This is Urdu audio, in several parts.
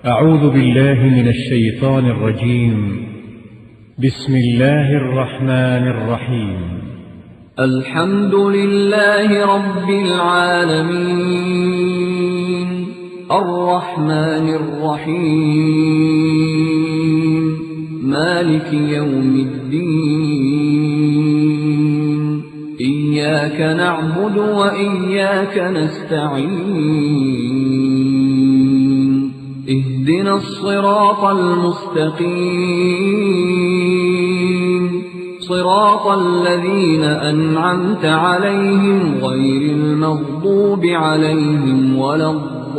أعوذ بالله من الشيطان الرجيم. بسم الله الرحمن الرحيم. الحمد لله رب العالمين الرحمن الرحيم مالك يوم الدين إياك نعبد وإياك نستعين اهدنا الصراط المستقيم صراط الذين أنعمت عليهم غير المغضوب عليهم ولا الضالين.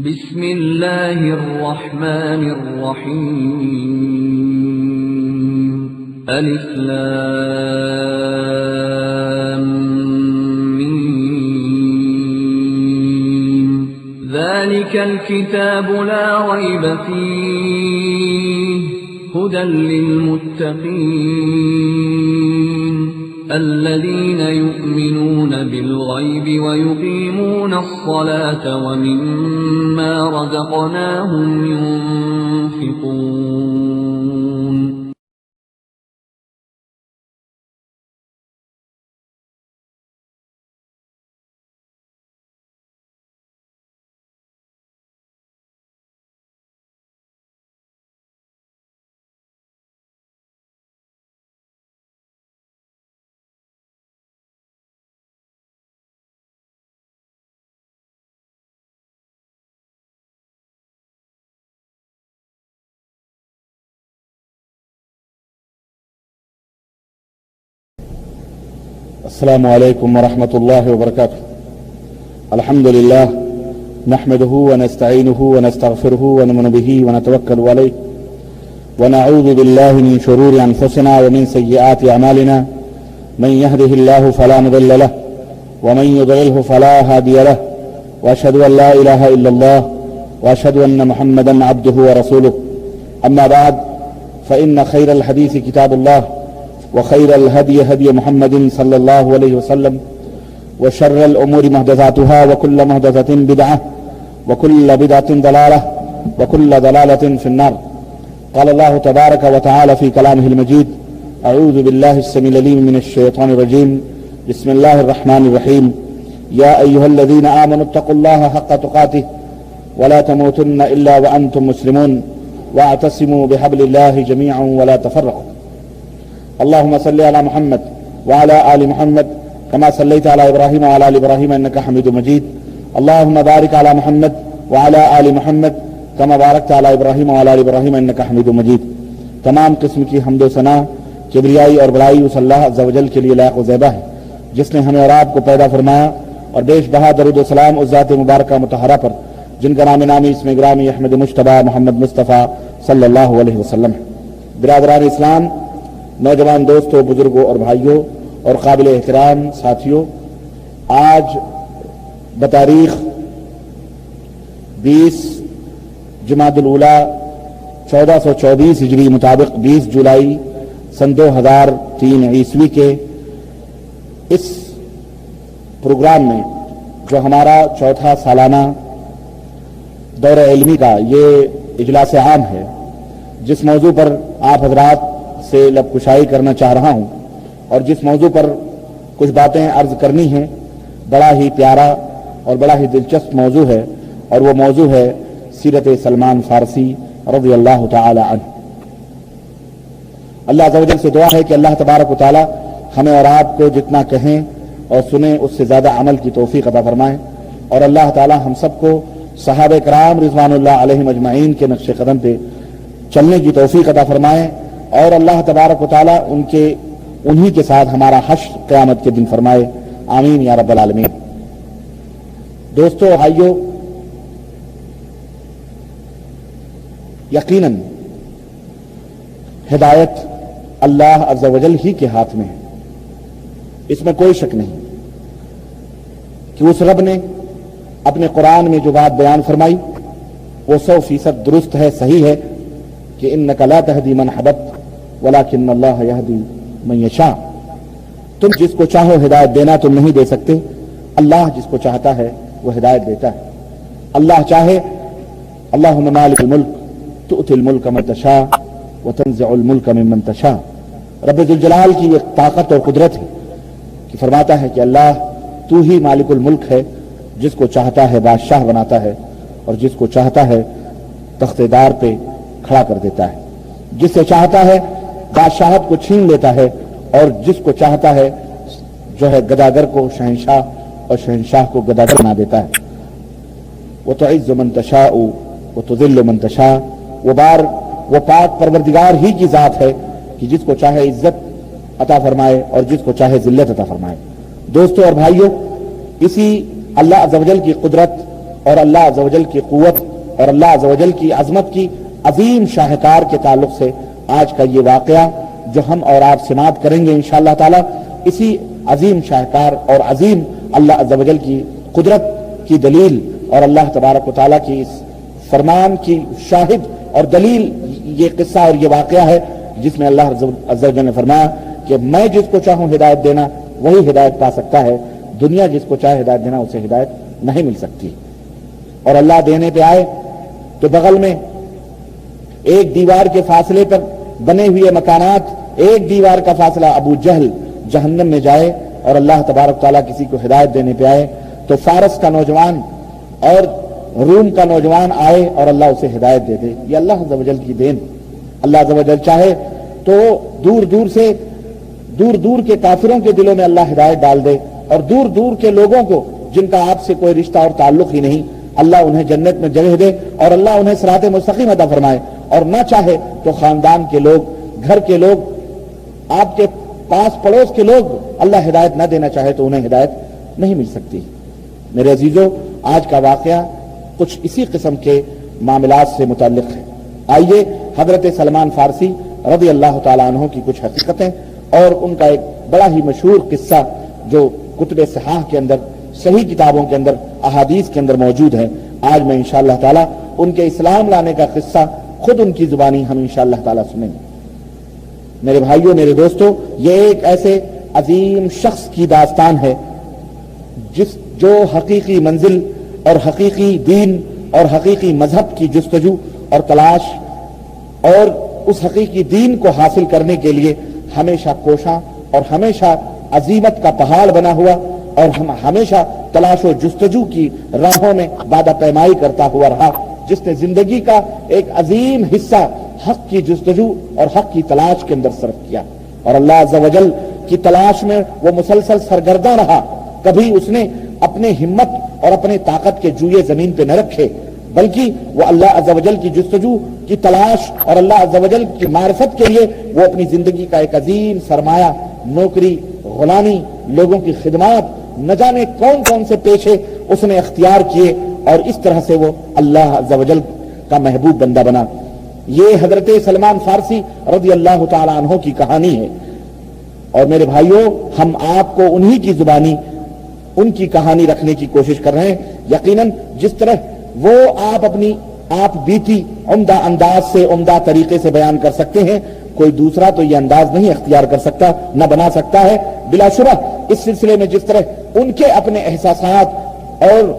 بسم الله الرحمن الرحيم. ألف لام ميم. ذلك الكتاب لا ريب فيه هدى للمتقين الذين يؤمنون بالغيب ويقيمون الصلاة ومما رزقناهم ينفقون. السلام عليكم ورحمة الله وبركاته. الحمد لله نحمده ونستعينه ونستغفره ونؤمن به ونتوكل عليه ونعوذ بالله من شرور أنفسنا ومن سيئات أعمالنا من يهده الله فلا مضل له ومن يضلله فلا هادي له وأشهد أن لا إله إلا الله وأشهد أن محمدا عبده ورسوله. أما بعد فإن خير الحديث كتاب الله وخير الهدي هدي محمد صلى الله عليه وسلم وشر الأمور محدثاتها وكل محدثة بدعة وكل بدعة ضلالة وكل ضلالة في النار. قال الله تبارك وتعالى في كلامه المجيد: أعوذ بالله السميع العليم من الشيطان الرجيم. بسم الله الرحمن الرحيم. يا أيها الذين آمنوا اتقوا الله حق تقاته ولا تموتن إلا وأنتم مسلمون واعتصموا بحبل الله جميعا ولا تفرقوا. اللهم صل على محمد وعلى آل محمد كما صليت على إبراهيم وعلى آل إبراهيم إنك حميد مجيد. اللهم بارك على محمد وعلى آل محمد كما باركت على إبراهيم وعلى آل إبراهيم إنك حميد مجيد. تمام قسم کی حمد و ثنا کبریائی اور بڑائی اس اللہ عز و جل کے لیے لائق و زیبہ ہے جس نے ہمیں اور آپ کو پیدا فرمایا اور بیش بہا درود و سلام اس ذات مبارکہ مطہرہ پر جن کا نام نامی اسم گرامی احمد مجتبی محمد مصطفیٰ صلی اللہ علیہ وسلم ہے. برادران اسلام، نوجوان دوستوں، بزرگوں اور بھائیوں اور قابل احترام ساتھیوں، آج بتاریخ 20 جمادی الاولیٰ 1424 ہجری مطابق 20 جولائی سن 2003 عیسوی کے اس پروگرام میں جو ہمارا چوتھا سالانہ دورہ علمی کا یہ اجلاس عام ہے، جس موضوع پر آپ حضرات سے لب کشائی کرنا چاہ رہا ہوں اور جس موضوع پر کچھ باتیں عرض کرنی ہیں، بڑا ہی پیارا اور بڑا ہی دلچسپ موضوع ہے، اور وہ موضوع ہے سیرت سلمان فارسی رضی اللہ تعالی عنہ. اللہ عز و جل سے دعا ہے کہ اللہ تبارک و تعالی ہمیں اور آپ کو جتنا کہیں اور سنیں اس سے زیادہ عمل کی توفیق عطا فرمائے، اور اللہ تعالی ہم سب کو صحابہ کرام رضوان اللہ علیہم اجمعین کے نقش قدم پہ چلنے کی توفیق عطا فرمائے، اور اللہ تبارک و تعالی انہی کے ساتھ ہمارا حشر قیامت کے دن فرمائے. آمین یا رب العالمین. دوستو، بھائیو، یقیناً ہدایت اللہ عز و جل ہی کے ہاتھ میں ہے، اس میں کوئی شک نہیں کہ اس رب نے اپنے قرآن میں جو بات بیان فرمائی وہ 100% درست ہے، صحیح ہے کہ انک لا تہدی من احببت ولکن اللہ یہدی من یشاء. تم جس کو چاہو ہدایت دینا تم نہیں دے سکتے، اللہ جس کو چاہتا ہے وہ ہدایت دیتا ہے. اللہ چاہے اللہم مالک الملک تؤتی الملک من تشاء وتنزع الملک ممن تشاء. رب ذوالجلال کی ایک طاقت اور قدرت ہے کہ فرماتا ہے کہ اللہ تو ہی مالک الملک ہے، جس کو چاہتا ہے بادشاہ بناتا ہے اور جس کو چاہتا ہے تخت دار پہ کھڑا کر دیتا ہے، جس سے چاہتا ہے بادشاہت کو چھین لیتا ہے اور جس کو چاہتا ہے جو ہے گداگر کو شہنشاہ اور شہنشاہ کو گداگر بنا دیتا ہے. وتعز من تشاء وتذل من تشاء. وہ پاک پروردگار ہی کی ذات ہے کہ جس کو چاہے عزت عطا فرمائے اور جس کو چاہے ذلت عطا فرمائے. دوستو اور بھائیو، اسی اللہ عز و جل کی قدرت اور اللہ عز و جل کی قوت اور اللہ عز و جل کی عظمت کی عظیم شاہکار کے تعلق سے آج کا یہ واقعہ جو ہم اور آپ سماعت کریں گے انشاءاللہ تعالی، اسی عظیم شاہکار اور عظیم اللہ عز و جل کی قدرت کی دلیل اور اللہ تبارک و تعالیٰ کی اس فرمان کی شاہد اور دلیل یہ قصہ اور یہ واقعہ ہے جس میں اللہ عز و جل نے فرمایا کہ میں جس کو چاہوں ہدایت دینا وہی ہدایت پا سکتا ہے، دنیا جس کو چاہے ہدایت دینا اسے ہدایت نہیں مل سکتی. اور اللہ دینے پہ آئے تو بغل میں ایک دیوار کے فاصلے پر بنے ہوئے مکانات، ایک دیوار کا فاصلہ ابو جہل جہنم میں جائے اور اللہ تبارک تعالیٰ کسی کو ہدایت دینے پہ آئے تو فارس کا نوجوان اور روم کا نوجوان آئے اور اللہ اسے ہدایت دے دے. یہ اللہ عز و جل کی دین. اللہ عز و جل چاہے تو دور دور کے کافروں کے دلوں میں اللہ ہدایت ڈال دے اور دور دور کے لوگوں کو جن کا آپ سے کوئی رشتہ اور تعلق ہی نہیں، اللہ انہیں جنت میں جگہ دے اور اللہ انہیں صراط مستقیم عطا فرمائے. اور نہ چاہے تو خاندان کے لوگ، گھر کے لوگ، آپ کے پاس پڑوس کے لوگ اللہ ہدایت نہ دینا چاہے تو انہیں ہدایت نہیں مل سکتی. میرے عزیزو، آج کا واقعہ کچھ اسی قسم کے معاملات سے متعلق ہے. آئیے حضرت سلمان فارسی رضی اللہ تعالیٰ عنہ کی کچھ حقیقتیں اور ان کا ایک بڑا ہی مشہور قصہ جو کتب صحاح کے اندر، صحیح کتابوں کے اندر، احادیث کے اندر موجود ہے، آج میں انشاءاللہ تعالیٰ ان کے اسلام لانے کا قصہ خود ان کی زبانی ہم انشاءاللہ تعالیٰ سنیں گے. میرے بھائیوں، میرے دوستو، یہ ایک ایسے عظیم شخص کی داستان ہے جو حقیقی منزل اور حقیقی دین اور حقیقی مذہب کی جستجو اور تلاش اور اس حقیقی دین کو حاصل کرنے کے لیے ہمیشہ کوشاں اور ہمیشہ عزیمت کا پہاڑ بنا ہوا اور ہمیشہ تلاش و جستجو کی راہوں میں وعدہ پیمائی کرتا ہوا رہا، جس نے زندگی کا ایک عظیم حصہ حق کی جستجو اور حق کی تلاش کے اندر صرف کیا اور اللہ عز و جل کی تلاش میں وہ مسلسل سرگرداں رہا. کبھی اس نے اپنے ہمت اور اپنے طاقت کے جوئے زمین پہ نہ رکھے، بلکہ وہ اللہ عز و جل کی جستجو کی تلاش اور اللہ عز و جل کی معرفت کے لیے وہ اپنی زندگی کا ایک عظیم سرمایہ، نوکری، غلامی، لوگوں کی خدمات، نہ جانے کون کون سے پیشے اس نے اختیار کیے اور اس طرح سے وہ اللہ عز و جل کا محبوب بندہ بنا. یہ حضرت سلمان فارسی رضی اللہ تعالی عنہ کی کہانی ہے اور میرے بھائیوں، ہم آپ کو انہی کی زبانی ان کی کہانی رکھنے کی کوشش کر رہے ہیں. یقیناً جس طرح وہ آپ بیتی عمدہ انداز سے، عمدہ طریقے سے بیان کر سکتے ہیں، کوئی دوسرا تو یہ انداز نہیں اختیار کر سکتا، نہ بنا سکتا ہے. بلا شبہ اس سلسلے میں جس طرح ان کے اپنے احساسات اور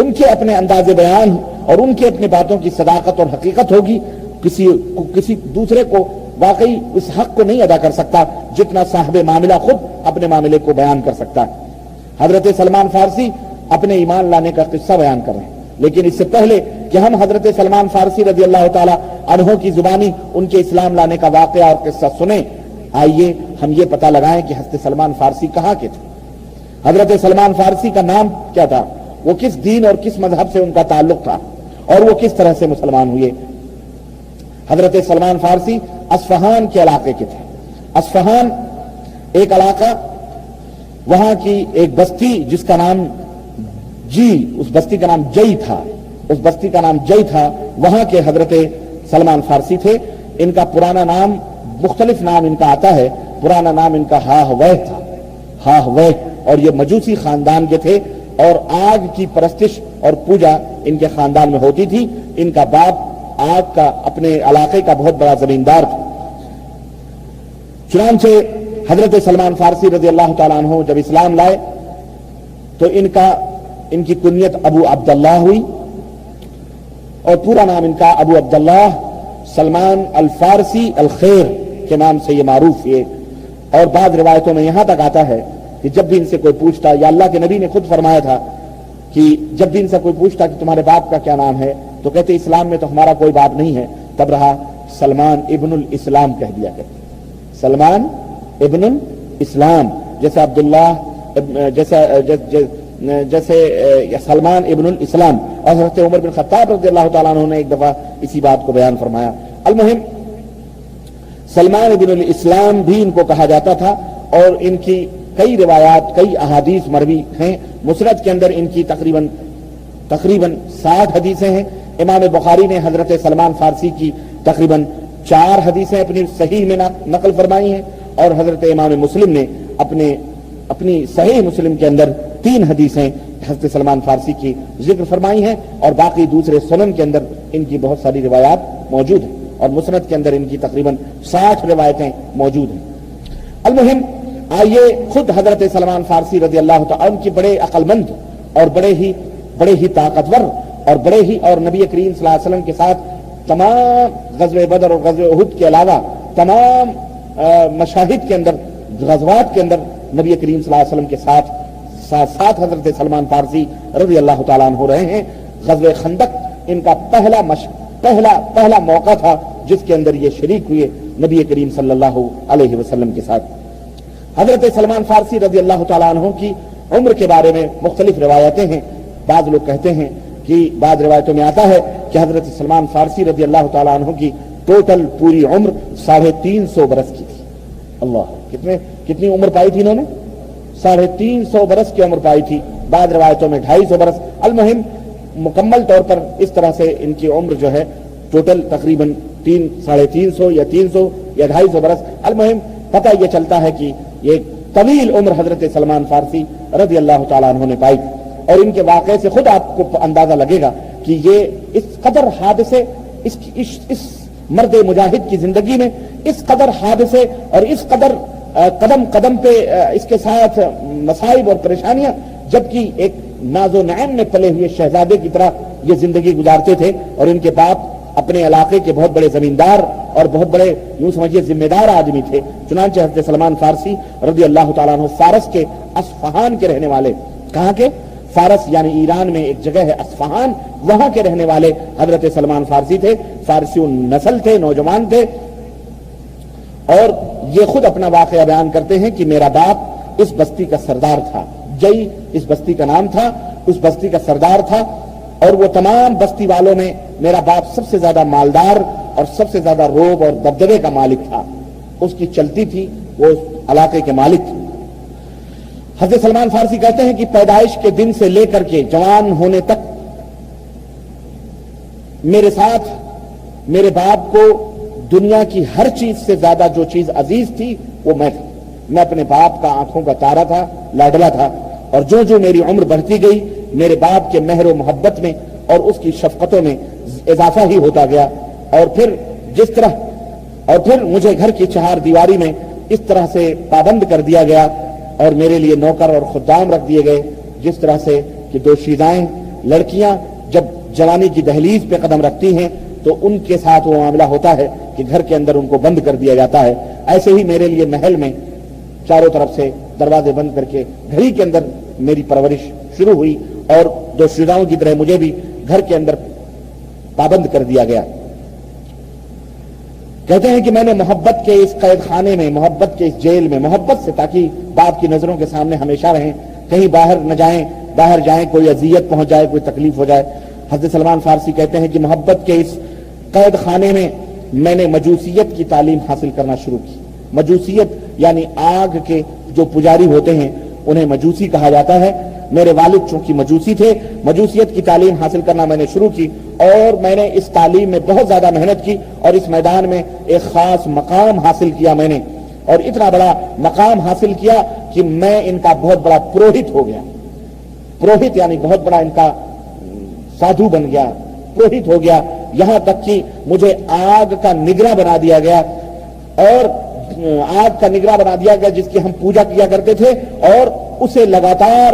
ان کے اپنے انداز بیان اور ان کے اپنے باتوں کی صداقت اور حقیقت ہوگی، کسی دوسرے کو واقعی اس حق کو نہیں ادا کر سکتا جتنا صاحب معاملہ خود اپنے معاملے کو بیان کر سکتا ہے. حضرت سلمان فارسی اپنے ایمان لانے کا قصہ بیان کر رہے ہیں، لیکن اس سے پہلے کہ ہم حضرت سلمان فارسی رضی اللہ تعالی عنہ کی زبانی ان کے اسلام لانے کا واقعہ اور قصہ سنیں، آئیے ہم یہ پتہ لگائیں کہ حضرت سلمان فارسی کہاں کے تھے. حضرت سلمان فارسی کا نام کیا تھا، وہ کس دین اور کس مذہب سے ان کا تعلق تھا اور وہ کس طرح سے مسلمان ہوئے. حضرت سلمان فارسی اصفہان کے علاقے کے تھے. اصفہان ایک علاقہ، وہاں کی ایک بستی جس کا نام اس بستی کا نام جئی تھا، اس بستی کا نام جئی تھا، وہاں کے حضرت سلمان فارسی تھے. ان کا پرانا نام، مختلف نام ان کا آتا ہے، پرانا نام ان کا ہاہوہ تھا، ہاہوہ، اور یہ مجوسی خاندان کے تھے اور آگ کی پرستش اور پوجا ان کے خاندان میں ہوتی تھی. ان کا باپ آگ کا اپنے علاقے کا بہت بڑا زمیندار تھا. چنانچہ حضرت سلمان فارسی رضی اللہ تعالیٰ عنہ جب اسلام لائے تو ان کی کنیت ابو عبداللہ ہوئی اور پورا نام ان کا ابو عبداللہ سلمان الفارسی الخیر کے نام سے یہ معروف ہے. اور بعض روایتوں میں یہاں تک آتا ہے کہ جب بھی ان سے کوئی پوچھتا، یا اللہ کے نبی نے خود فرمایا تھا کہ جب بھی ان سے کوئی پوچھتا کہ تمہارے باپ کا کیا نام ہے تو کہتے اسلام میں تو ہمارا کوئی باپ نہیں ہے، تب رہا سلمان ابن الاسلام کہہ دیا کرتے. سلمان ابن الاسلام، جیسے عبداللہ جیسے سلمان ابن الاسلام. اور حضرت عمر بن خطاب رضی اللہ تعالیٰ عنہ نے ایک دفعہ اسی بات کو بیان فرمایا. المہم سلمان ابن الاسلام بھی ان کو کہا جاتا تھا، اور ان کی کئی روایات، کئی احادیث مروی ہیں. مسند کے اندر ان کی تقریباً 60 حدیثیں ہیں. امام بخاری نے حضرت سلمان فارسی کی تقریباً 4 حدیثیں اپنی صحیح میں نقل فرمائی ہیں، اور حضرت امام مسلم نے اپنی صحیح مسلم کے اندر 3 حدیثیں حضرت سلمان فارسی کی ذکر فرمائی ہیں، اور باقی دوسرے سنن کے اندر ان کی بہت ساری روایات موجود ہیں، اور مسند کے اندر ان کی تقریباً 60 روایتیں موجود ہیں. المہم آئیے خود حضرت سلمان فارسی رضی اللہ تعالیٰ عنہ کی بڑے عقل مند اور بڑے ہی طاقتور اور نبی کریم صلی اللہ علیہ وسلم کے ساتھ تمام غزوہ بدر اور غزوہ احد کے علاوہ تمام مشاہد کے اندر، غزوات کے اندر نبی کریم صلی اللہ علیہ وسلم کے ساتھ حضرت سلمان فارسی رضی اللہ تعالیٰ عنہ رہے ہیں. غزوہ خندق ان کا پہلا موقع تھا جس کے اندر یہ شریک ہوئے نبی کریم صلی اللہ علیہ وسلم کے ساتھ. حضرت سلمان فارسی رضی اللہ تعالیٰ عنہ کی عمر کے بارے میں مختلف روایتیں ہیں. بعض لوگ کہتے ہیں کہ بعض روایتوں میں آتا ہے کہ حضرت سلمان فارسی رضی اللہ تعالیٰ عنہ کی ٹوٹل پوری عمر 350 برس کی تھی. اللہ، کتنی عمر پائی تھی انہوں نے؟ 350 برس کی عمر پائی تھی. بعض روایتوں میں 250 برس. المہم مکمل طور پر اس طرح سے ان کی عمر جو ہے ٹوٹل تقریباً 350 یا 300 یا 250 برس. المہم پتہ یہ چلتا ہے کہ یہ طویل عمر حضرت سلمان فارسی رضی اللہ تعالیٰ عنہ نے پائی. اور ان کے واقعے سے خود آپ کو اندازہ لگے گا کہ یہ اس قدر حادثے، اس مرد مجاہد کی زندگی میں اس قدر حادثے اور اس قدر قدم قدم پہ اس کے ساتھ مصائب اور پریشانیاں، جبکہ ایک ناز و نعیم میں پلے ہوئے شہزادے کی طرح یہ زندگی گزارتے تھے. اور ان کے باپ اپنے علاقے کے بہت بڑے زمیندار اور بہت بڑے یوں سمجھیے ذمہ دار آدمی تھے. چنانچہ حضرت سلمان فارسی رضی اللہ تعالیٰ عنہ فارس کے اصفہان کے رہنے والے، کہاں کے؟ فارس یعنی ایران میں ایک جگہ ہے اصفہان، وہاں کے رہنے والے حضرت سلمان فارسی تھے. فارسی نسل تھے، نوجوان تھے. اور یہ خود اپنا واقعہ بیان کرتے ہیں کہ میرا باپ اس بستی کا سردار تھا. جئی اس بستی کا نام تھا، اس بستی کا سردار تھا. اور وہ تمام بستی والوں میں میرا باپ سب سے زیادہ مالدار اور سب سے زیادہ روب اور دبدبے کا مالک تھا. اس کی چلتی تھی، وہ اس علاقے کے مالک تھے. حضرت سلمان فارسی کہتے ہیں کہ پیدائش کے دن سے لے کر کے جوان ہونے تک میرے ساتھ میرے باپ کو دنیا کی ہر چیز سے زیادہ جو چیز عزیز تھی وہ میں تھا. میں اپنے باپ کا آنکھوں کا تارا تھا، لاڈلا تھا. اور جو میری عمر بڑھتی گئی میرے باپ کے مہر و محبت میں اور اس کی شفقتوں میں اضافہ ہی ہوتا گیا. اور پھر مجھے گھر کی 4 دیواری میں اس طرح سے پابند کر دیا گیا اور میرے لیے نوکر اور خدام رکھ دیے گئے، جس طرح سے کہ دوشیزائیں لڑکیاں جب جوانی کی دہلیز پہ قدم رکھتی ہیں تو ان کے ساتھ وہ معاملہ ہوتا ہے کہ گھر کے اندر ان کو بند کر دیا جاتا ہے. ایسے ہی میرے لیے محل میں چاروں طرف سے دروازے بند کر کے گھر ہی کے اندر میری پرورش شروع ہوئی، اور دوشیزاؤں کی طرح مجھے بھی گھر کے اندر پابند کر دیا گیا. کہتے ہیں کہ میں نے محبت کے اس قید خانے میں، محبت کے اس جیل میں، محبت سے تاکہ باپ کی نظروں کے سامنے ہمیشہ رہیں، کہیں باہر نہ جائیں، باہر جائیں کوئی اذیت پہنچ جائے، کوئی تکلیف ہو جائے. حضرت سلمان فارسی کہتے ہیں کہ محبت کے اس قید خانے میں نے مجوسیت کی تعلیم حاصل کرنا شروع کی. مجوسیت یعنی آگ کے جو پجاری ہوتے ہیں انہیں مجوسی کہا جاتا ہے. میرے والد چونکہ مجوسی تھے، مجوسیت کی تعلیم حاصل کرنا میں نے شروع کی، اور میں نے اس تعلیم میں بہت زیادہ محنت کی اور اس میدان میں ایک خاص مقام حاصل کیا میں نے. اور اتنا بڑا مقام حاصل کیا کہ میں ان کا بہت بڑا پروہت ہو گیا. پروہت یعنی بہت بڑا ان کا سادھو بن گیا، پروہت ہو گیا. یہاں تک کہ مجھے آگ کا نگراں بنا دیا گیا، اور آگ کا نگراں بنا دیا گیا جس کی ہم پوجا کیا کرتے تھے، اور اسے لگاتار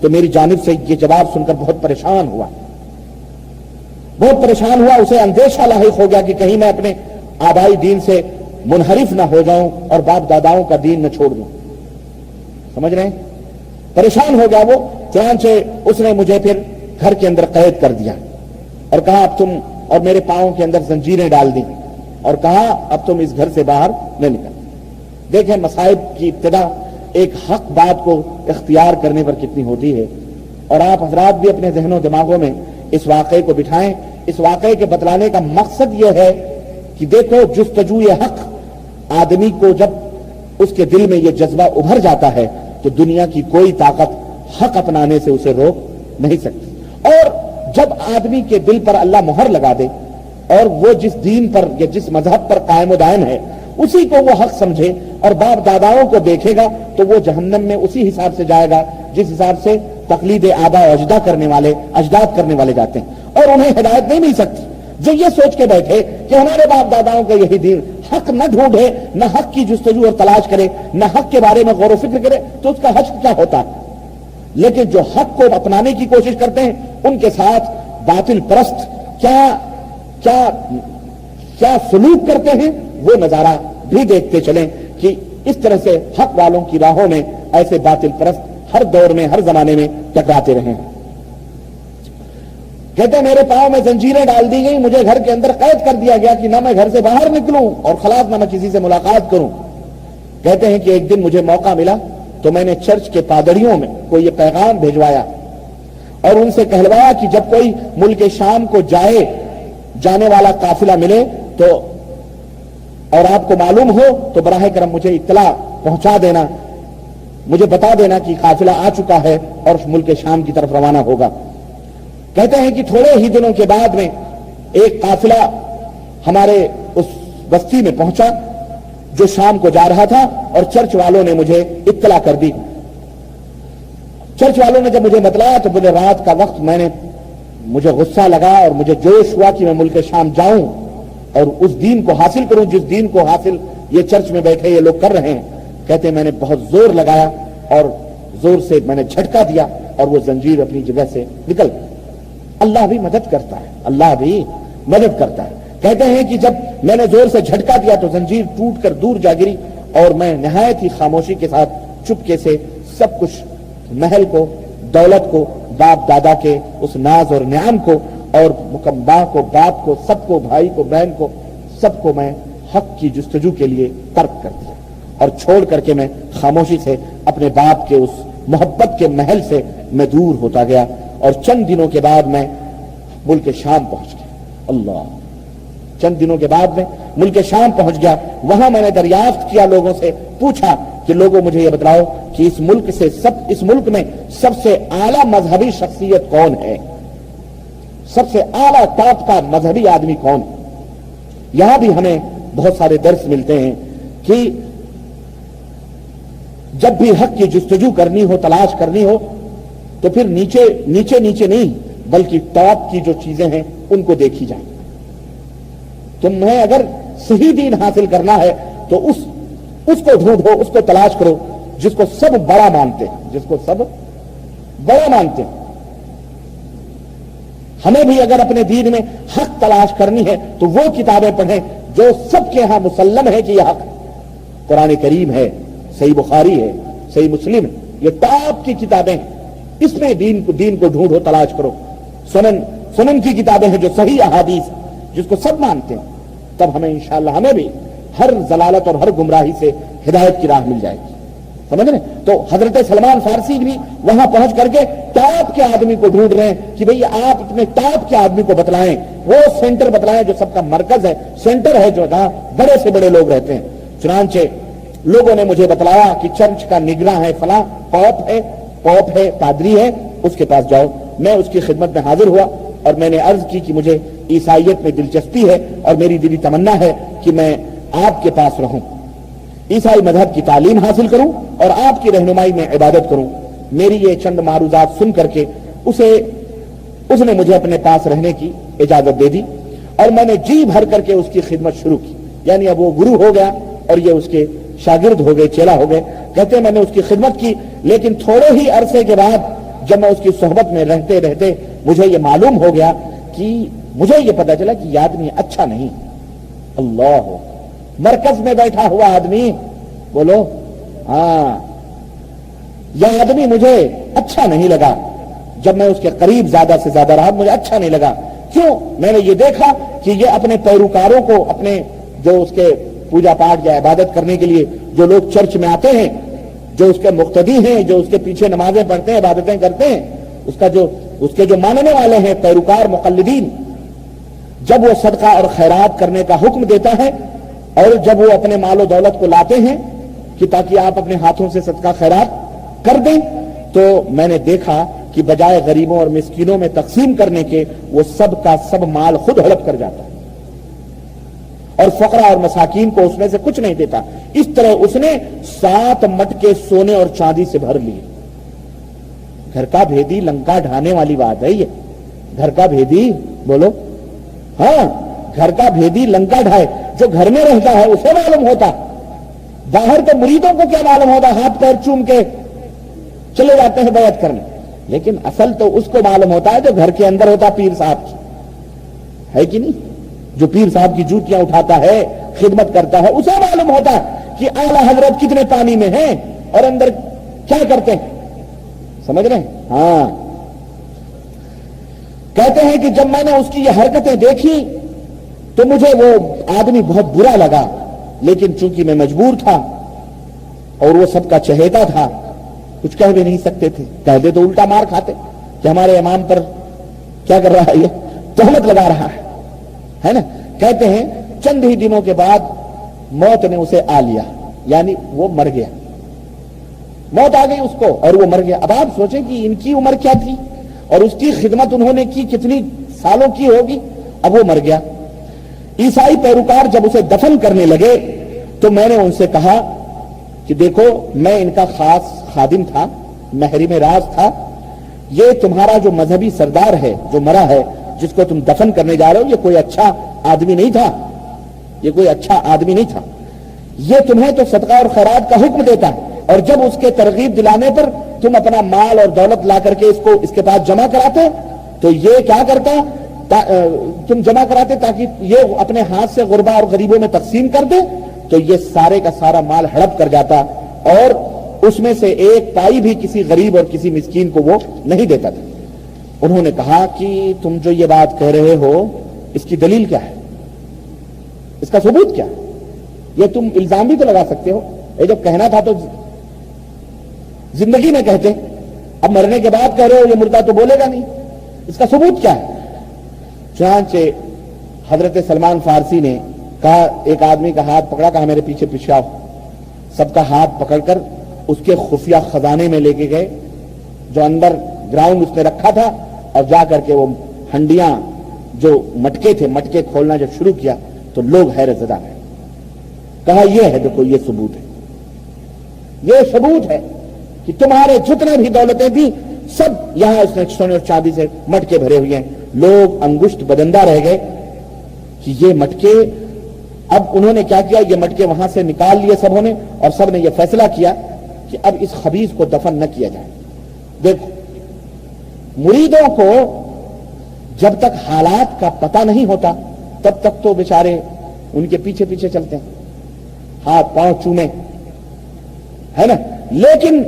تو میری جانب سے یہ جواب سن کر بہت پریشان ہوا، اسے اندیشہ لاحق ہو گیا کہ کہیں میں اپنے آبائی دین سے منحرف نہ ہو جاؤں اور باپ داداؤں کا دین نہ چھوڑ دوں. سمجھ رہے ہیں؟ پریشان ہو گیا وہ. چنانچہ اس نے مجھے پھر گھر کے اندر قید کر دیا اور کہا اب تم، اور میرے پاؤں کے اندر زنجیریں ڈال دی اور کہا اب تم اس گھر سے باہر نہ نکل. دیکھیں مصائب کی ابتدا ایک حق بات کو اختیار کرنے پر کتنی ہوتی ہے. اور آپ حضرات بھی اپنے ذہن و دماغوں میں اس واقعے کو بٹھائیں. اس واقعے کے بتلانے کا مقصد یہ ہے کہ دیکھو جستجو حق آدمی کو جب اس کے دل میں یہ جذبہ ابھر جاتا ہے تو دنیا کی کوئی طاقت حق اپنانے سے اسے روک نہیں سکتی. اور جب آدمی کے دل پر اللہ مہر لگا دے اور وہ جس دین پر یا جس مذہب پر قائم و دائم ہے اسی کو وہ حق سمجھے اور باپ داداؤں کو دیکھے گا تو وہ جہنم میں اسی حساب سے جائے گا جس حساب سے تقلید آبا و اجداد کرنے والے جاتے ہیں. اور انہیں ہدایت نہیں مل سکتی. جو یہ سوچ کے بیٹھے کہ ہمارے باپ داداؤں کا یہی دین، حق نہ ڈھونڈے، نہ حق کی جستجو اور تلاش کرے، نہ حق کے بارے میں غور و فکر کرے، تو اس کا حق کیا ہوتا ہے؟ لیکن جو حق کو اپنانے کی کوشش کرتے ہیں ان کے ساتھ باطل پرست کیا سلوک کرتے ہیں وہ نظارہ بھی دیکھتے چلیں کہ اس طرح سے حق والوں کی راہوں میں ایسے باطل پرست ہر دور میں ہر زمانے میں ٹکراتے رہے ہیں. کہتے ہیں میرے پاؤں میں زنجیریں ڈال دی گئی، مجھے گھر کے اندر قید کر دیا گیا کہ نہ میں گھر سے باہر نکلوں اور خلاص نہ میں کسی سے ملاقات کروں. کہتے ہیں کہ ایک دن مجھے موقع ملا تو میں نے چرچ کے پادریوں میں کو یہ پیغام بھیجوایا اور ان سے کہلوایا کہ جب کوئی ملک شام کو جانے والا قافلہ ملے تو اور آپ کو معلوم ہو تو براہ کرم مجھے اطلاع پہنچا دینا، مجھے بتا دینا کہ قافلہ آ چکا ہے اور ملک شام کی طرف روانہ ہوگا. کہتے ہیں کہ تھوڑے ہی دنوں کے بعد میں ایک قافلہ ہمارے اس بستی میں پہنچا جو شام کو جا رہا تھا اور چرچ والوں نے مجھے اطلاع کر دی. چرچ والوں نے جب مجھے بتلایا تو مجھے رات کا وقت مجھے غصہ لگا اور مجھے جوش ہوا کہ میں ملک شام جاؤں اور اس دین کو حاصل کروں جس دین کو حاصل یہ چرچ میں بیٹھے یہ لوگ کر رہے ہیں. کہتے ہیں میں نے بہت زور لگایا اور زور سے میں نے جھٹکا دیا اور وہ زنجیر اپنی جگہ سے نکل گئی. اللہ بھی مدد کرتا ہے، اللہ بھی مدد کرتا ہے. کہتے ہیں کہ جب میں نے زور سے جھٹکا دیا تو زنجیر ٹوٹ کر دور جا گری اور میں نہایت ہی خاموشی کے ساتھ چپکے سے سب کچھ، محل کو، دولت کو، باپ دادا کے اس ناز اور نعم کو اور ماں کو، باپ کو، سب کو، بھائی کو، بہن کو، سب کو میں حق کی جستجو کے لیے ترک کر دیا اور چھوڑ کر کے میں خاموشی سے اپنے باپ کے اس محبت کے محل سے میں دور ہوتا گیا اور چند دنوں کے بعد میں ملک شام پہنچ گیا. اللہ، چند دنوں کے بعد میں ملک شام پہنچ گیا. وہاں میں نے دریافت کیا، لوگوں سے پوچھا کہ لوگوں مجھے یہ بتلاؤ کہ اس ملک میں سب سے اعلیٰ مذہبی شخصیت کون ہے، سب سے اعلیٰ ٹاپ کا مذہبی آدمی کون ہے. یہاں بھی ہمیں بہت سارے درس ملتے ہیں کہ جب بھی حق کی جستجو کرنی ہو، تلاش کرنی ہو تو پھر نیچے نہیں بلکہ ٹاپ کی جو چیزیں ہیں ان کو دیکھی جائے. تمہیں اگر صحیح دین حاصل کرنا ہے تو اس کو ڈھونڈو، اس کو تلاش کرو جس کو سب بڑا مانتے ہیں. ہمیں بھی اگر اپنے دین میں حق تلاش کرنی ہے تو وہ کتابیں پڑھیں جو سب کے ہاں مسلم ہے کہ یہ حق. قرآن کریم ہے، صحیح بخاری ہے، صحیح مسلم ہے، یہ ٹاپ کی کتابیں ہیں. اس میں دین کو ڈھونڈو، تلاش کرو. سنن کی کتابیں ہیں جو صحیح احادیث جس کو سب مانتے ہیں. تب ہمیں انشاءاللہ ہمیں بھی ہر ضلالت اور ہر گمراہی سے ہدایت کی راہ مل جائے گی. سمجھ رہے؟ تو حضرت سلمان فارسی بھی وہاں پہنچ کر کے ٹاپ کے آدمی کو ڈھونڈ رہے ہیں کہ بھئی آپ اپنے ٹاپ کے آدمی کو بتلائیں، وہ سینٹر بتلائیں جو سب کا مرکز ہے، سینٹر ہے جو جہاں بڑے سے بڑے لوگ رہتے ہیں. چنانچہ لوگوں نے مجھے بتلایا کہ چرچ کا نگراں ہے فلاں، پوپ ہے، پادری ہے، اس کے پاس جاؤ. میں اس کی خدمت میں حاضر ہوا اور میں نے عرض کی کہ مجھے عیسائیت میں دلچسپی ہے اور میری دلی تمنا ہے کہ میں آپ کے پاس رہوں، عیسائی مذہب کی تعلیم حاصل کروں اور آپ کی رہنمائی میں عبادت کروں. میری یہ چند معروضات سن کر کے اس نے مجھے اپنے پاس رہنے کی اجازت دے دی اور میں نے جی بھر کر کے اس کی خدمت شروع کی. یعنی اب وہ گرو ہو گیا اور یہ اس کے شاگرد ہو گئے، چیلا ہو گئے. کہتے ہیں میں نے اس کی خدمت کی، لیکن تھوڑے ہی عرصے کے بعد جب میں اس کی صحبت میں رہتے رہتے مجھے یہ معلوم ہو گیا کہ مجھے یہ پتا چلا کہ یہ آدمی اچھا نہیں. اللہ، مرکز میں بیٹھا ہوا آدمی، بولو ہاں، یہ آدمی مجھے اچھا نہیں لگا. جب میں اس کے قریب زیادہ سے زیادہ رہا مجھے اچھا نہیں لگا. کیوں؟ میں نے یہ دیکھا کہ یہ اپنے پیروکاروں کو، اپنے جو اس کے پوجا پاٹ یا عبادت کرنے کے لیے جو لوگ چرچ میں آتے ہیں، جو اس کے مقتدی ہیں، جو اس کے پیچھے نمازیں پڑھتے ہیں، عبادتیں کرتے ہیں، اس کے جو ماننے والے ہیں، پیروکار مقلدین، جب وہ صدقہ اور خیرات کرنے کا حکم دیتا ہے اور جب وہ اپنے مال و دولت کو لاتے ہیں کہ تاکہ آپ اپنے ہاتھوں سے صدقہ خیرات کر دیں، تو میں نے دیکھا کہ بجائے غریبوں اور مسکینوں میں تقسیم کرنے کے وہ سب کا سب مال خود ہڑپ کر جاتا ہے اور فقراء اور مساکین کو اس میں سے کچھ نہیں دیتا. اس طرح اس نے 7 مٹکے سونے اور چاندی سے بھر لیے. گھر کا بھیدی لنکا ڈھانے والی بات ہے یہ. گھر کا بھیدی، بولو ہاں، گھر کا بھیدی لنکا ڈھائے. جو گھر میں رہتا ہے اسے معلوم ہوتا، باہر کے مریدوں کو کیا معلوم ہوتا، ہاتھ پیر چوم کے چلے جاتے ہیں بیعت کرنے. لیکن اصل تو اس کو معلوم ہوتا ہے جو گھر کے اندر ہوتا، پیر صاحب کی ہے کہ نہیں؟ جو پیر صاحب کی جوتیاں اٹھاتا ہے، خدمت کرتا ہے، اسے معلوم ہوتا ہے کہ اعلی حضرت کتنے پانی میں ہیں اور اندر کیا کرتے ہیں. سمجھ رہے ہیں؟ ہاں. کہتے ہیں کہ جب میں نے اس کی یہ حرکتیں دیکھی تو مجھے وہ آدمی بہت برا لگا، لیکن چونکہ میں مجبور تھا اور وہ سب کا چہیتا تھا، کچھ کہہ بھی نہیں سکتے تھے. کہہ دے تو الٹا مار کھاتے کہ ہمارے امام پر کیا کر رہا ہے، یہ تہمت لگا رہا ہے نا. کہتے ہیں چند ہی دنوں کے بعد موت نے اسے آ لیا، یعنی وہ مر گیا. موت آ گئی اس کو اور وہ مر گیا. اب آپ سوچیں کہ ان کی عمر کیا تھی اور اس کی خدمت انہوں نے کی کتنی سالوں کی ہوگی. اب وہ مر گیا. عیسائی پیروکار جب اسے دفن کرنے لگے تو میں نے ان سے کہا کہ دیکھو، میں ان کا خاص خادم تھا، محرم راز تھا. یہ تمہارا جو مذہبی سردار ہے جو مرا ہے، جس کو تم دفن کرنے جا رہے ہو، یہ کوئی اچھا آدمی نہیں تھا. یہ کوئی اچھا آدمی نہیں تھا. یہ تمہیں تو صدقہ اور خیرات کا حکم دیتا ہے اور جب اس کے ترغیب دلانے پر تم اپنا مال اور دولت لا کر کے اس کے پاس جمع کراتے تو یہ کیا کرتا، تم جمع کراتے تاکہ یہ اپنے ہاتھ سے غربا اور غریبوں میں تقسیم کر دے، تو یہ سارے کا سارا مال ہڑپ کر جاتا اور اس میں سے ایک پائی بھی کسی غریب اور کسی مسکین کو وہ نہیں دیتا تھا. انہوں نے کہا کہ تم جو یہ بات کہہ رہے ہو اس کی دلیل کیا ہے، اس کا ثبوت کیا ہے؟ یہ تم الزام بھی تو لگا سکتے ہو. یہ جب کہنا تھا تو زندگی میں کہتے، اب مرنے کے بعد کہہ رہے ہو یہ مردہ تو بولے گا نہیں، اس کا ثبوت کیا ہے؟ چنانچہ حضرت سلمان فارسی نے کہا، ایک آدمی کا ہاتھ پکڑا، کہا میرے پیچھے پیچھے آؤ. سب کا ہاتھ پکڑ کر اس کے خفیہ خزانے میں لے کے گئے جو اندر گراؤنڈ اس نے رکھا تھا، اور جا کر کے وہ ہنڈیاں جو مٹکے تھے، مٹکے کھولنا جب شروع کیا تو لوگ حیرت زدہ ہیں. کہا یہ ہے، دیکھو یہ ثبوت ہے، یہ ثبوت ہے کہ تمہارے جتنے بھی دولتیں تھیں سب یہاں اس نے سونے اور چاندی سے مٹکے بھرے ہوئے ہیں. لوگ انگشت بدندہ رہ گئے کہ یہ مٹکے. اب انہوں نے کیا کیا، یہ مٹکے وہاں سے نکال لیے سبوں نے، اور سب نے یہ فیصلہ کیا کہ اب اس خبیث کو دفن نہ کیا جائے. دیکھو، مریدوں کو جب تک حالات کا پتہ نہیں ہوتا تب تک تو بیچارے ان کے پیچھے پیچھے چلتے ہیں، ہاتھ پاؤں چومے، ہے نا. لیکن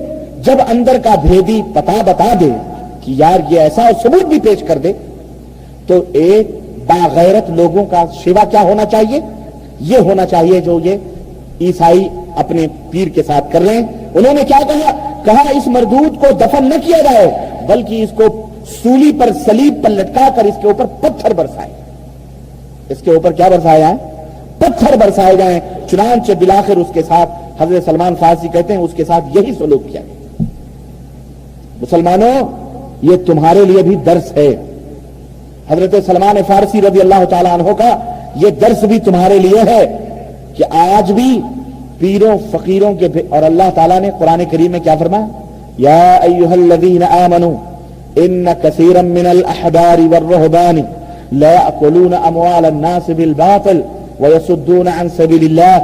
جب اندر کا بھیدی پتہ بتا دے کہ یار یہ ایسا، اور ثبوت بھی پیش کر دے، تو ایک باغیرت لوگوں کا شیوا کیا ہونا چاہیے؟ یہ ہونا چاہیے جو یہ عیسائی اپنے پیر کے ساتھ کر رہے ہیں. انہوں نے کیا کہا اس مردود کو دفن نہ کیا جائے بلکہ اس کو سولی پر، صلیب پر لٹکا کر اس کے اوپر پتھر برسائے. اس کے اوپر کیا برسایا ہے؟ پتھر برسائے جائیں. چنانچہ بلاخر اس کے ساتھ حضرت سلمان فارسی کہتے ہیں اس کے ساتھ یہی سلوک کیا گیا. مسلمانوں، یہ تمہارے لیے بھی درس ہے. حضرت سلمان فارسی رضی اللہ تعالیٰ عنہ کا یہ درس بھی تمہارے لیے ہے کہ آج بھی پیروں فقیروں کے، اور اللہ تعالیٰ نے قرآن کریم میں کیا فرمایا، یا ایھا الذین آمنوا ان کثیرا من الاحبار والرہبان لا یأکلون اموال الناس بالباطل ویصدون عن سبیل اللہ.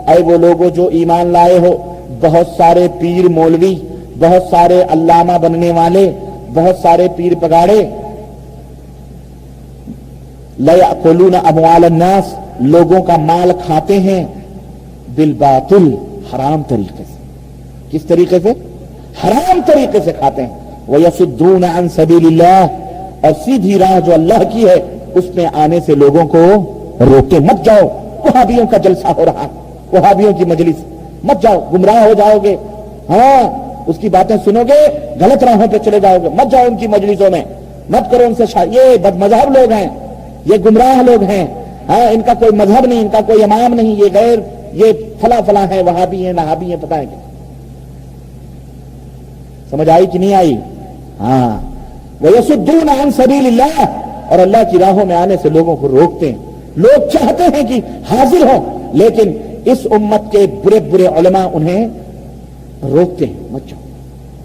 اے وہ لوگوں جو ایمان لائے ہو، بہت سارے پیر مولوی، بہت سارے علامہ بننے والے، بہت سارے پیر پگاڑے لَيَأْكُلُونَ أَمْوَالَ النَّاسِ لوگوں کا مال کھاتے ہیں بالباطل حرام طریقے سے. کس طریقے سے؟ حرام طریقے سے کھاتے ہیں. وَيَصُدُّونَ عَن سَبِيلِ اللَّهِ اور سیدھی راہ جو اللہ کی ہے اس میں آنے سے لوگوں کو روکتے. مت جاؤ وہابیوں کا جلسہ ہو رہا, وہابیوں کی مجلس, مت جاؤ, گمراہ ہو جاؤ گے. ہاں اس کی باتیں سنو گے غلط راہوں پہ چلے جاؤ گے. مت جاؤ ان کی مجلسوں میں, مت کرو ان سے یہ بد مذہب لوگ ہیں, یہ گمراہ لوگ ہیں. ہاں ان کا کوئی مذہب نہیں, ان کا کوئی امام نہیں, یہ غیر, یہ فلاں فلاں ہیں, وہابی ہیں, نہابی ہیں, پتہ ہے کیا. سمجھ آئی کہ نہیں آئی؟ ہاں. وَيَصُدُّونَ عَن سَبِيلِ اللَّهِ اور اللہ کی راہوں میں آنے سے لوگوں کو روکتے ہیں. لوگ چاہتے ہیں کہ حاضر ہوں لیکن اس امت کے برے برے علماء انہیں روکتے ہیں, مت جاؤ,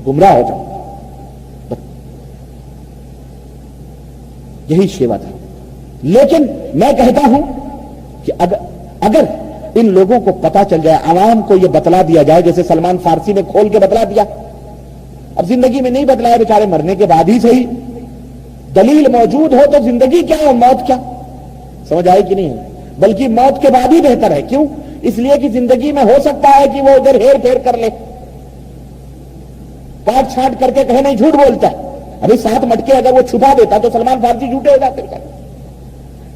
گمراہ ہو جاؤ. یہی شیوا تھا. لیکن میں کہتا ہوں کہ اگر ان لوگوں کو پتا چل جائے, عوام کو یہ بتلا دیا جائے جیسے سلمان فارسی نے کھول کے بتلا دیا. اب زندگی میں نہیں بتلایا بیچارے, مرنے کے بعد ہی صحیح, دلیل موجود ہو تو زندگی کیا اور موت کیا. سمجھ آئی کہ نہیں ہے؟ بلکہ موت کے بعد ہی بہتر ہے. کیوں؟ اس لیے کہ زندگی میں ہو سکتا ہے کہ وہ ادھر ہیر پھیر کر لے, کاٹ چھانٹ کر کے کہے نہیں جھوٹ بولتا ہے. ابھی 7 مٹکے اگر وہ چھپا دیتا تو سلمان فارسی جھوٹے ہو جاتے.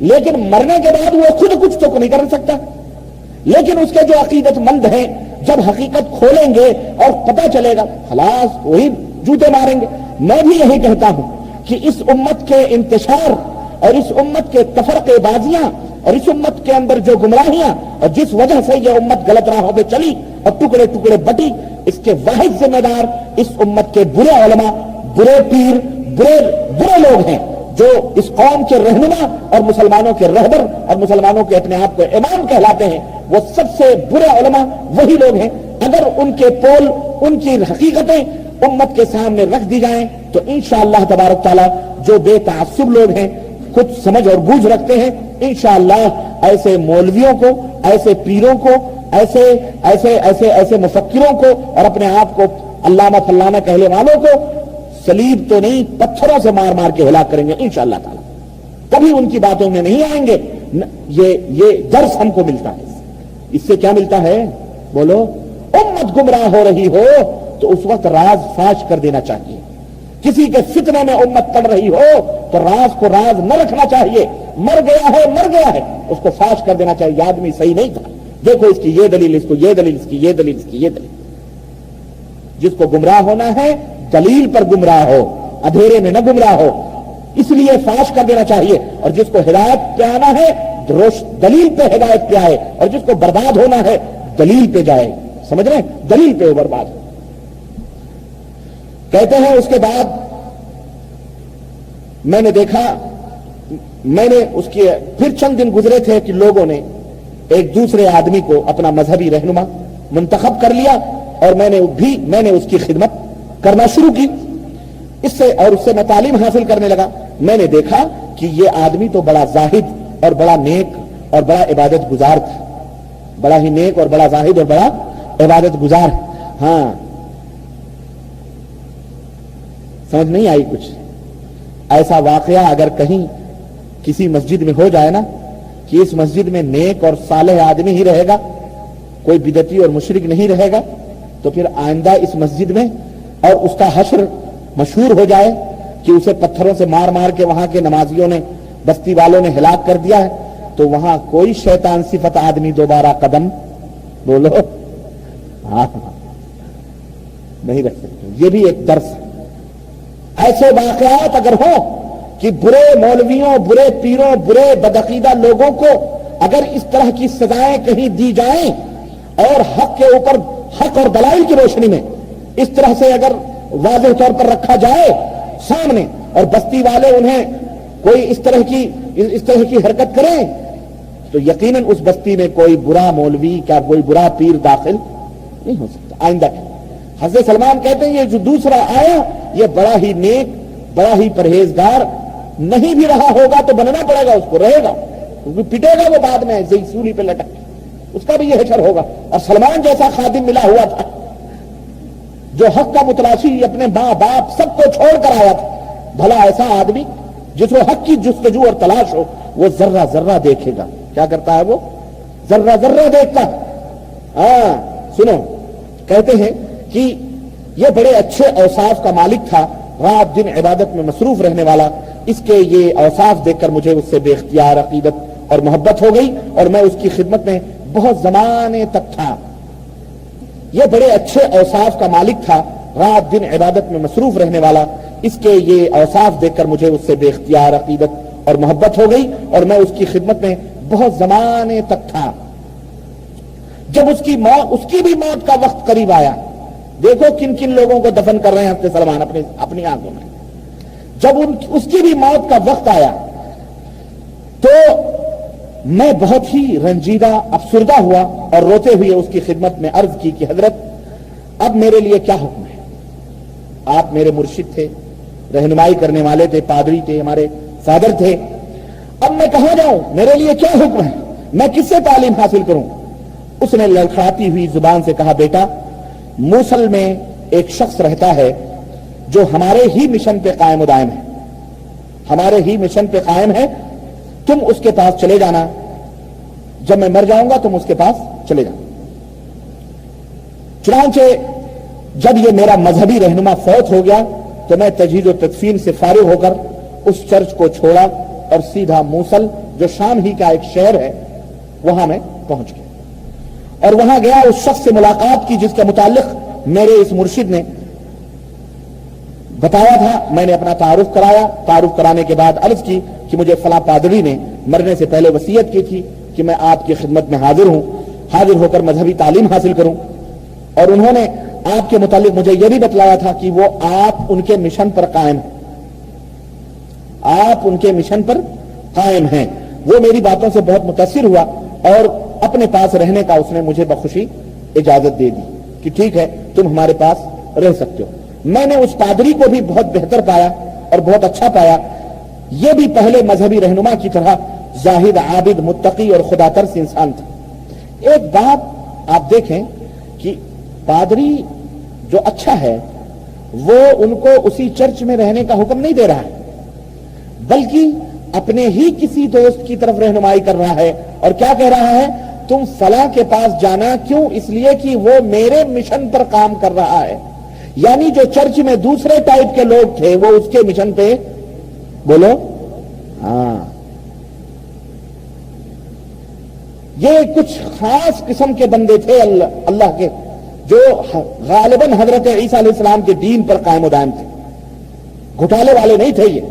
لیکن مرنے کے بعد وہ خود کچھ تو نہیں کر سکتا. لیکن اس کے جو عقیدت مند ہیں جب حقیقت کھولیں گے اور پتہ چلے گا خلاص وہی جوتے ماریں گے. میں بھی یہی کہتا ہوں کہ اس امت کے انتشار اور اس امت کے تفرقے بازیاں اور اس امت کے اندر جو گمراہیاں اور جس وجہ سے یہ امت غلط راہوں پہ چلی اور ٹکڑے ٹکڑے بٹی, اس کے واحد ذمہ دار اس امت کے برے علماء, برے پیر, برے لوگ ہیں جو اس قوم کے رہنما اور مسلمانوں کے رہبر اور مسلمانوں کے اپنے آپ کو امام کہلاتے ہیں. وہ سب سے برے علماء وہی لوگ ہیں. اگر ان کے پول, ان کی حقیقتیں امت کے سامنے رکھ دی جائیں تو انشاءاللہ تبارک تعالیٰ جو بے تعصب لوگ ہیں, کچھ سمجھ اور بوجھ رکھتے ہیں, انشاءاللہ ایسے مولویوں کو, ایسے پیروں کو, ایسے مفکروں کو اور اپنے آپ کو علامہ فلانہ کہنے والوں کو صلیب تو نہیں پتھروں سے مار مار کے ہلاک کریں گے انشاءاللہ تعالیٰ. کبھی ان کی باتوں میں نہیں آئیں گے. یہ درس ہم کو ملتا ہے. اس سے کیا ملتا ہے بولو؟ امت گمراہ ہو رہی ہو تو اس وقت راز فاش کر دینا چاہیے. کسی کے فتنے میں امت پڑ رہی ہو تو راز کو راز نہ رکھنا چاہیے. مر گیا ہے اس کو فاش کر دینا چاہیے. یہ آدمی صحیح نہیں تھا, دیکھو اس کی یہ دلیل, اس کو یہ دلیل, اس کی یہ دلیل, اس کی یہ دلیل. جس کو گمراہ ہونا ہے دلیل پر گمراہ ہو, اندھیرے میں نہ گمراہ ہو, اس لیے فاش کر دینا چاہیے. اور جس کو ہدایت پہ آنا ہے دلیل پہ ہدایت پہ آئے, اور جس کو برباد ہونا ہے دلیل پہ جائے. سمجھ رہے ہیں؟ دلیل پہ برباد ہو. کہتے ہیں اس کے بعد میں نے دیکھا, میں نے اس کے پھر چند دن گزرے تھے کہ لوگوں نے ایک دوسرے آدمی کو اپنا مذہبی رہنما منتخب کر لیا اور میں نے اس کی خدمت کرنا شروع کی. اس سے میں تعلیم حاصل کرنے لگا. میں نے دیکھا کہ یہ آدمی تو بڑا زاہد اور بڑا نیک اور بڑا عبادت گزار تھا. بڑا ہی نیک اور بڑا زاہد اور بڑا عبادت گزار. ہاں سمجھ نہیں آئی کچھ؟ ایسا واقعہ اگر کہیں کسی مسجد میں ہو جائے نا کہ اس مسجد میں نیک اور صالح آدمی ہی رہے گا, کوئی بدعتی اور مشرک نہیں رہے گا, تو پھر آئندہ اس مسجد میں اور اس کا حشر مشہور ہو جائے کہ اسے پتھروں سے مار مار کے وہاں کے نمازیوں نے, بستی والوں نے ہلاک کر دیا ہے, تو وہاں کوئی شیطان صفت آدمی دوبارہ قدم بولو ہاں نہیں رکھ سکتے. یہ بھی ایک درس ہے. ایسے واقعات اگر ہوں کہ برے مولویوں, برے پیروں, برے بدعقیدہ لوگوں کو اگر اس طرح کی سزائیں کہیں دی جائیں اور حق کے اوپر حق اور دلائل کی روشنی میں اس طرح سے اگر واضح طور پر رکھا جائے سامنے, اور بستی والے انہیں کوئی اس طرح کی حرکت کریں, تو یقیناً اس بستی میں کوئی برا مولوی کیا کوئی برا پیر داخل نہیں ہو سکتا آئندہ. حضرت سلمان کہتے ہیں یہ جو دوسرا آیا یہ بڑا ہی نیک, بڑا ہی پرہیزگار نہیں بھی رہا ہوگا تو بننا پڑے گا, اس کو رہے گا, پٹے گا وہ بعد میں سولی پہ لٹک, اس کا بھی یہ حشر ہوگا. اور سلمان جیسا خادم ملا ہوا تھا جو حق کا متلاشی اپنے ماں باپ سب کو چھوڑ کر آیا تھا، بھلا ایسا آدمی جس کو حق کی جستجو اور تلاش ہو وہ ذرہ ذرہ دیکھے گا. کیا کرتا ہے وہ؟ ذرہ ذرہ دیکھتا. سنو، کہتے ہیں کہ یہ بڑے اچھے اوصاف کا مالک تھا، رات دن عبادت میں مصروف رہنے والا. اس کے یہ اوصاف دیکھ کر مجھے اس سے بے اختیار عقیدت اور محبت ہو گئی اور میں اس کی خدمت میں بہت زمانے تک تھا. یہ بڑے اچھے اوصاف کا مالک تھا، رات دن عبادت میں مصروف رہنے والا. اس کے یہ اوصاف دیکھ کر مجھے اس سے بے اختیار عقیدت اور محبت ہو گئی اور میں اس کی خدمت میں بہت زمانے تک تھا. جب اس کی بھی موت کا وقت قریب آیا، دیکھو کن کن لوگوں کو دفن کر رہے ہیں حضرت سلمان اپنی آنکھوں میں. جب اس کی بھی موت کا وقت آیا تو میں بہت ہی رنجیدہ افسردہ ہوا اور روتے ہوئے اس کی خدمت میں عرض کی کہ حضرت اب میرے لیے کیا حکم ہے؟ آپ میرے مرشد تھے، رہنمائی کرنے والے تھے، پادری تھے، ہمارے فادر تھے. اب میں کہاں جاؤں؟ میرے لیے کیا حکم ہے؟ میں کس سے تعلیم حاصل کروں؟ اس نے لڑکھڑاتی ہوئی زبان سے کہا، بیٹا موصل میں ایک شخص رہتا ہے جو ہمارے ہی مشن پہ قائم و دائم ہے، ہمارے ہی مشن پہ قائم ہے. تم اس کے پاس چلے جانا، جب میں مر جاؤں گا تم اس کے پاس چلے جانا. چنانچہ جب یہ میرا مذہبی رہنما فوت ہو گیا تو میں تجہیز و تدفین سے فارغ ہو کر اس چرچ کو چھوڑا اور سیدھا موصل جو شام ہی کا ایک شہر ہے وہاں میں پہنچ گیا اور وہاں گیا. اس شخص سے ملاقات کی جس کے متعلق میرے اس مرشد نے بتایا تھا. میں نے اپنا تعارف کرایا. تعارف کرانے کے بعد عرض کی کہ مجھے فلاں پادری نے مرنے سے پہلے وصیت کی تھی کہ میں آپ کی خدمت میں حاضر ہوں، حاضر ہو کر مذہبی تعلیم حاصل کروں. اور انہوں نے آپ کے متعلق مجھے یہ بھی بتلایا تھا کہ وہ آپ ان کے مشن پر قائم ہیں، آپ ان کے مشن پر قائم ہیں. وہ میری باتوں سے بہت متاثر ہوا اور اپنے پاس رہنے کا اس نے مجھے بخوشی اجازت دے دی کہ ٹھیک ہے تم ہمارے پاس رہ سکتے ہو. میں نے اس پادری کو بھی بہت بہتر پایا اور بہت اچھا پایا. یہ بھی پہلے مذہبی رہنما کی طرح زاہد، عابد، متقی اور خدا ترس انسان تھا. ایک بات آپ دیکھیں کہ پادری جو اچھا ہے وہ ان کو اسی چرچ میں رہنے کا حکم نہیں دے رہا ہے بلکہ اپنے ہی کسی دوست کی طرف رہنمائی کر رہا ہے. اور کیا کہہ رہا ہے؟ تم فلاں کے پاس جانا. کیوں؟ اس لیے کہ وہ میرے مشن پر کام کر رہا ہے. یعنی جو چرچ میں دوسرے ٹائپ کے لوگ تھے وہ اس کے مشن پہ، بولو ہاں، یہ کچھ خاص قسم کے بندے تھے اللہ کے جو غالباً حضرت عیسیٰ علیہ السلام کے دین پر قائم و دائم تھے. گھٹالے والے نہیں تھے یہ.